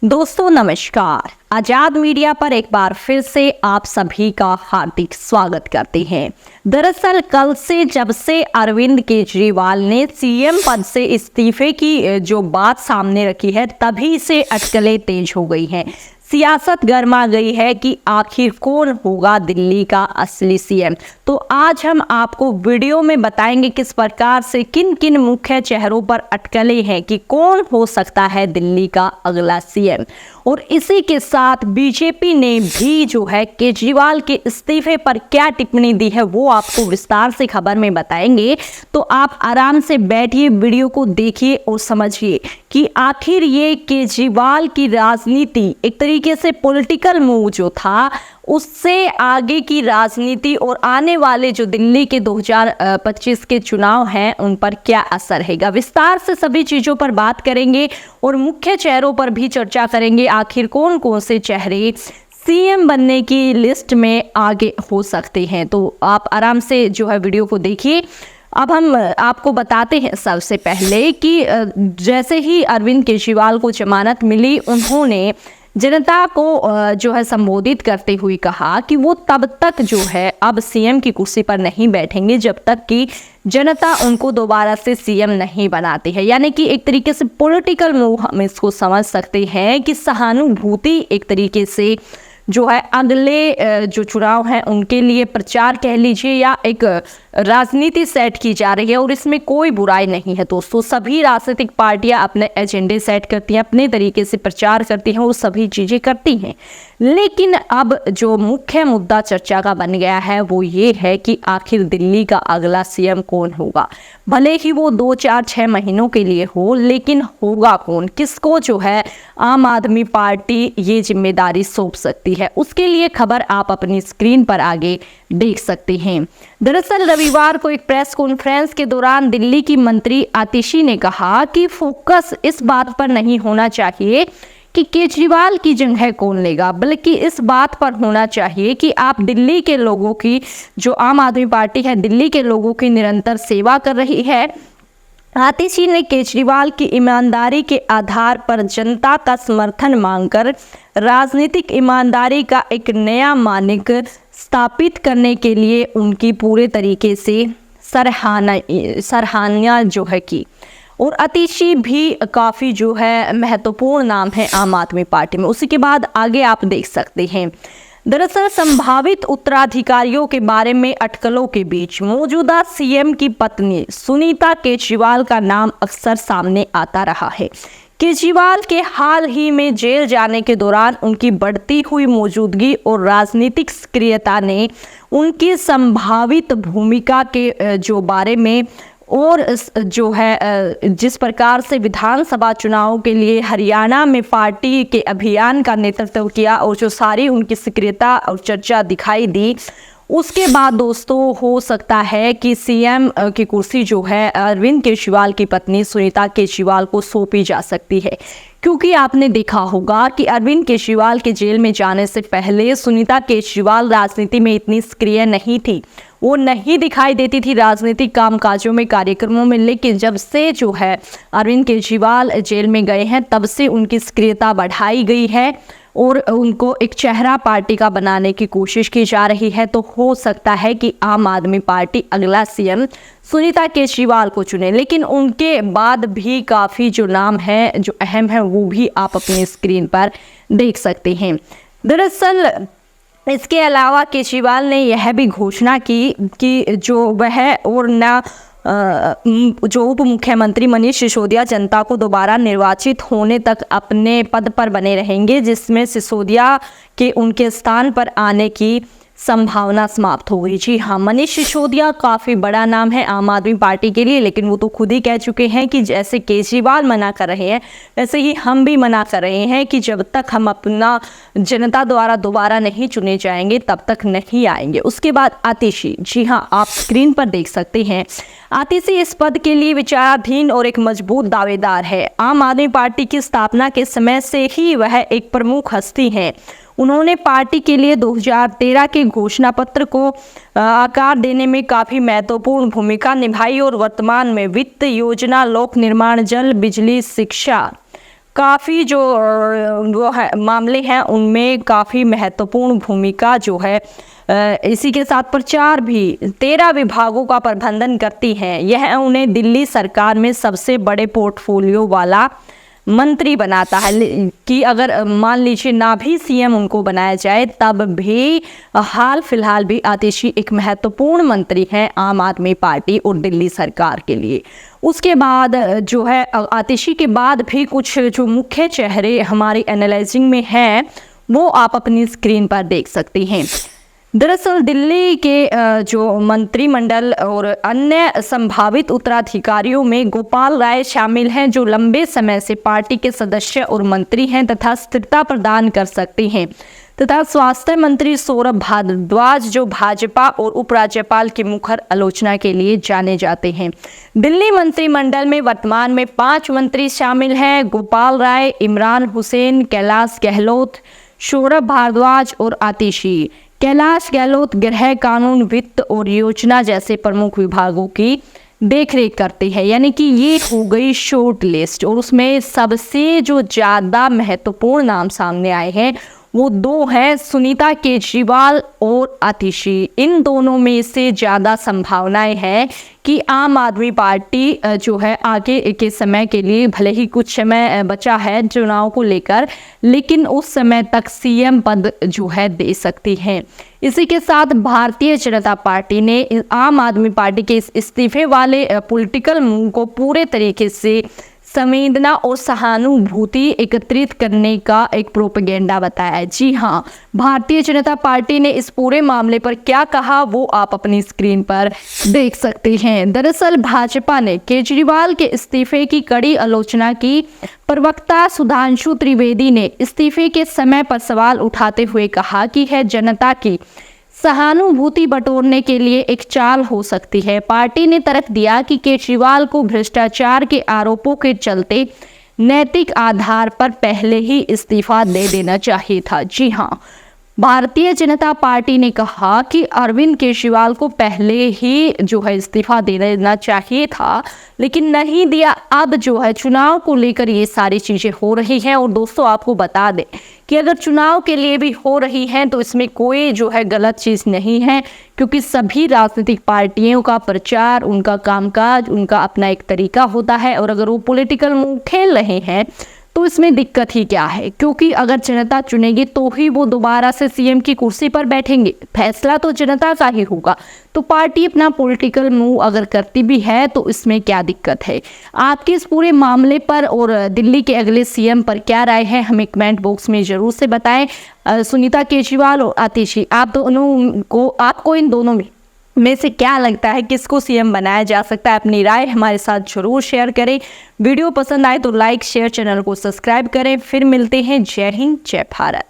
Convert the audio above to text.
दोस्तों नमस्कार। आजाद मीडिया पर एक बार फिर से आप सभी का हार्दिक स्वागत करते हैं। दरअसल कल से जब से अरविंद केजरीवाल ने सीएम पद से इस्तीफे की जो बात सामने रखी है, तभी से अटकलें तेज हो गई हैं। सियासत गर्मा गई है कि आखिर कौन होगा दिल्ली का असली सीएम। तो आज हम आपको वीडियो में बताएंगे किस प्रकार से किन किन मुख्य चेहरों पर अटकलें हैं कि कौन हो सकता है दिल्ली का अगला सीएम। और इसी के साथ बीजेपी ने भी जो है केजरीवाल के इस्तीफे पर क्या टिप्पणी दी है वो आपको विस्तार से खबर में बताएंगे। तो आप आराम से बैठिए, वीडियो को देखिए और समझिए कि आखिर ये केजरीवाल की राजनीति एक तरीके से पॉलिटिकल मूव जो था उससे आगे की राजनीति और आने वाले जो दिल्ली के 2025 के चुनाव हैं उन पर क्या असर रहेगा। विस्तार से सभी चीज़ों पर बात करेंगे और मुख्य चेहरों पर भी चर्चा करेंगे। आखिर कौन कौन से चेहरे सीएम बनने की लिस्ट में आगे हो सकते हैं। तो आप आराम से जो है वीडियो को देखिए। अब हम आपको बताते हैं सबसे पहले कि जैसे ही अरविंद केजरीवाल को जमानत मिली, उन्होंने जनता को जो है संबोधित करते हुए कहा कि वो तब तक जो है अब सीएम की कुर्सी पर नहीं बैठेंगे जब तक कि जनता उनको दोबारा से सीएम नहीं बनाती है। यानी कि एक तरीके से पॉलिटिकल मूव हम इसको समझ सकते हैं कि सहानुभूति एक तरीके से जो है अगले जो चुनाव हैं उनके लिए प्रचार कह लीजिए या एक राजनीति सेट की जा रही है। और इसमें कोई बुराई नहीं है दोस्तों। सभी राजनीतिक पार्टियां अपने एजेंडे सेट करती हैं, अपने तरीके से प्रचार करती हैं और सभी चीज़ें करती हैं। लेकिन अब जो मुख्य मुद्दा चर्चा का बन गया है वो ये है कि आखिर दिल्ली का अगला सीएम कौन होगा। भले ही वो 2, 4, 6 महीनों के लिए हो, लेकिन होगा कौन, किसको जो है आम आदमी पार्टी ये जिम्मेदारी सौंप सकती है। उसके लिए खबर आप अपनी स्क्रीन पर आगे देख सकते हैं। दरअसल रविवार को एक प्रेस कॉन्फ्रेंस के दौरान दिल्ली की मंत्री आतिशी ने कहा कि फोकस इस बात पर नहीं होना चाहिए कि केजरीवाल की जगह कौन लेगा, बल्कि इस बात पर होना चाहिए कि आप दिल्ली के लोगों की, जो आम आदमी पार्टी है दिल्ली के लोगों की निरंतर सेवा कर रही है। आतिशी ने केजरीवाल की ईमानदारी के आधार पर जनता का समर्थन मांगकर राजनीतिक ईमानदारी का एक नया मानक स्थापित करने के लिए उनकी पूरे तरीके से सराहना जो है की। और आतिशी भी काफ़ी जो है महत्वपूर्ण नाम है आम आदमी पार्टी में। उसी के बाद आगे आप देख सकते हैं। दरअसल संभावित उत्तराधिकारियों के बारे में अटकलों के बीच मौजूदा सीएम की पत्नी सुनीता केजरीवाल का नाम अक्सर सामने आता रहा है। केजरीवाल के हाल ही में जेल जाने के दौरान उनकी बढ़ती हुई मौजूदगी और राजनीतिक सक्रियता ने उनकी संभावित भूमिका के जो बारे में और जो है जिस प्रकार से विधानसभा चुनाव के लिए हरियाणा में पार्टी के अभियान का नेतृत्व किया और जो सारी उनकी सक्रियता और चर्चा दिखाई दी, उसके बाद दोस्तों हो सकता है कि सीएम की कुर्सी जो है अरविंद केजरीवाल की पत्नी सुनीता केजरीवाल को सौंपी जा सकती है। क्योंकि आपने देखा होगा कि अरविंद केजरीवाल के जेल में जाने से पहले सुनीता केजरीवाल राजनीति में इतनी सक्रिय नहीं थी, वो नहीं दिखाई देती थी राजनीतिक कामकाजों में, कार्यक्रमों में। लेकिन जब से जो है अरविंद केजरीवाल जेल में गए हैं तब से उनकी सक्रियता बढ़ाई गई है और उनको एक चेहरा पार्टी का बनाने की कोशिश की जा रही है। तो हो सकता है कि आम आदमी पार्टी अगला सीएम सुनीता केजरीवाल को चुने। लेकिन उनके बाद भी काफ़ी जो नाम है जो अहम है वो भी आप अपनी स्क्रीन पर देख सकते हैं। दरअसल इसके अलावा केजरीवाल ने यह भी घोषणा की कि जो वह और न जो उप मुख्यमंत्री मनीष सिसोदिया जनता को दोबारा निर्वाचित होने तक अपने पद पर बने रहेंगे, जिसमें सिसोदिया के उनके स्थान पर आने की संभावना समाप्त हो गई। जी हाँ, मनीष सिसोदिया काफ़ी बड़ा नाम है आम आदमी पार्टी के लिए, लेकिन वो तो खुद ही कह चुके हैं कि जैसे केजरीवाल मना कर रहे हैं वैसे ही हम भी मना कर रहे हैं कि जब तक हम अपना जनता द्वारा दोबारा नहीं चुने जाएंगे तब तक नहीं आएंगे। उसके बाद आतिशी, जी हाँ आप स्क्रीन पर देख सकते हैं, आतिशी इस पद के लिए विचाराधीन और एक मजबूत दावेदार है। आम आदमी पार्टी की स्थापना के समय से ही वह एक प्रमुख हस्ती है। उन्होंने पार्टी के लिए 2013 के घोषणा पत्र को आकार देने में काफ़ी महत्वपूर्ण भूमिका निभाई और वर्तमान में वित्त योजना, लोक निर्माण, जल, बिजली, शिक्षा, काफ़ी जो वो है मामले हैं उनमें काफ़ी महत्वपूर्ण भूमिका जो है इसी के साथ प्रचार भी 13 विभागों का प्रबंधन करती हैं। यह उन्हें दिल्ली सरकार में सबसे बड़े पोर्टफोलियो वाला मंत्री बनाता है कि अगर मान लीजिए ना भी सीएम उनको बनाया जाए तब भी हाल फिलहाल भी आतिशी एक महत्वपूर्ण मंत्री हैं आम आदमी पार्टी और दिल्ली सरकार के लिए। उसके बाद जो है आतिशी के बाद भी कुछ जो मुख्य चेहरे हमारी एनालाइजिंग में हैं वो आप अपनी स्क्रीन पर देख सकते हैं। दरअसल दिल्ली के जो मंत्रिमंडल और अन्य संभावित उत्तराधिकारियों में गोपाल राय शामिल हैं जो लंबे समय से पार्टी के सदस्य और मंत्री हैं तथा स्थिरता प्रदान कर सकते हैं, तथा स्वास्थ्य मंत्री सौरभ भारद्वाज जो भाजपा और उपराज्यपाल की मुखर आलोचना के लिए जाने जाते हैं। दिल्ली मंत्रिमंडल में वर्तमान में 5 मंत्री शामिल हैं, गोपाल राय, इमरान हुसैन, कैलाश गहलोत, सौरभ भारद्वाज और आतिशी। कैलाश गहलोत गृह, कानून, वित्त और योजना जैसे प्रमुख विभागों की देखरेख करते हैं। यानी कि ये हो गई शॉर्ट लिस्ट और उसमें सबसे जो ज़्यादा महत्वपूर्ण नाम सामने आए हैं वो 2 हैं, सुनीता केजरीवाल और आतिशी। इन दोनों में से ज़्यादा संभावनाएं हैं कि आम आदमी पार्टी जो है आगे के समय के लिए भले ही कुछ समय बचा है चुनाव को लेकर, लेकिन उस समय तक सीएम पद जो है दे सकती है। इसी के साथ भारतीय जनता पार्टी ने आम आदमी पार्टी के इस इस्तीफे वाले पॉलिटिकल मूव को पूरे तरीके से संवेदना और सहानुभूति एकत्रित करने का एक प्रोपेगेंडा बताया। जी हाँ, भारतीय जनता पार्टी ने इस पूरे मामले पर क्या कहा वो आप अपनी स्क्रीन पर देख सकते हैं। दरअसल भाजपा ने केजरीवाल के इस्तीफे की कड़ी आलोचना की। प्रवक्ता सुधांशु त्रिवेदी ने इस्तीफे के समय पर सवाल उठाते हुए कहा कि यह जनता की सहानुभूति बटोरने के लिए एक चाल हो सकती है। पार्टी ने तर्क दिया कि केजरीवाल को भ्रष्टाचार के आरोपों के चलते नैतिक आधार पर पहले ही इस्तीफा दे देना चाहिए था। जी हाँ, भारतीय जनता पार्टी ने कहा कि अरविंद केजरीवाल को पहले ही जो है इस्तीफा दे देना चाहिए था, लेकिन नहीं दिया। अब जो है चुनाव को लेकर ये सारी चीज़ें हो रही हैं। और दोस्तों आपको बता दें कि अगर चुनाव के लिए भी हो रही हैं तो इसमें कोई जो है गलत चीज़ नहीं है, क्योंकि सभी राजनीतिक पार्टियों का प्रचार, उनका कामकाज, उनका अपना एक तरीका होता है। और अगर वो पॉलिटिकल मूव खेल रहे हैं तो इसमें दिक्कत ही क्या है, क्योंकि अगर जनता चुनेगी तो ही वो दोबारा से सीएम की कुर्सी पर बैठेंगे। फैसला तो जनता का ही होगा। तो पार्टी अपना पॉलिटिकल मूव अगर करती भी है तो इसमें क्या दिक्कत है। आपके इस पूरे मामले पर और दिल्ली के अगले सीएम पर क्या राय है हमें कमेंट बॉक्स में ज़रूर से बताएं। सुनीता केजरीवाल और आतिशी, आपको इन दोनों में से क्या लगता है, किसको सीएम बनाया जा सकता है? अपनी राय हमारे साथ जरूर शेयर करें। वीडियो पसंद आए तो लाइक, शेयर, चैनल को सब्सक्राइब करें। फिर मिलते हैं। जय हिंद, जय भारत।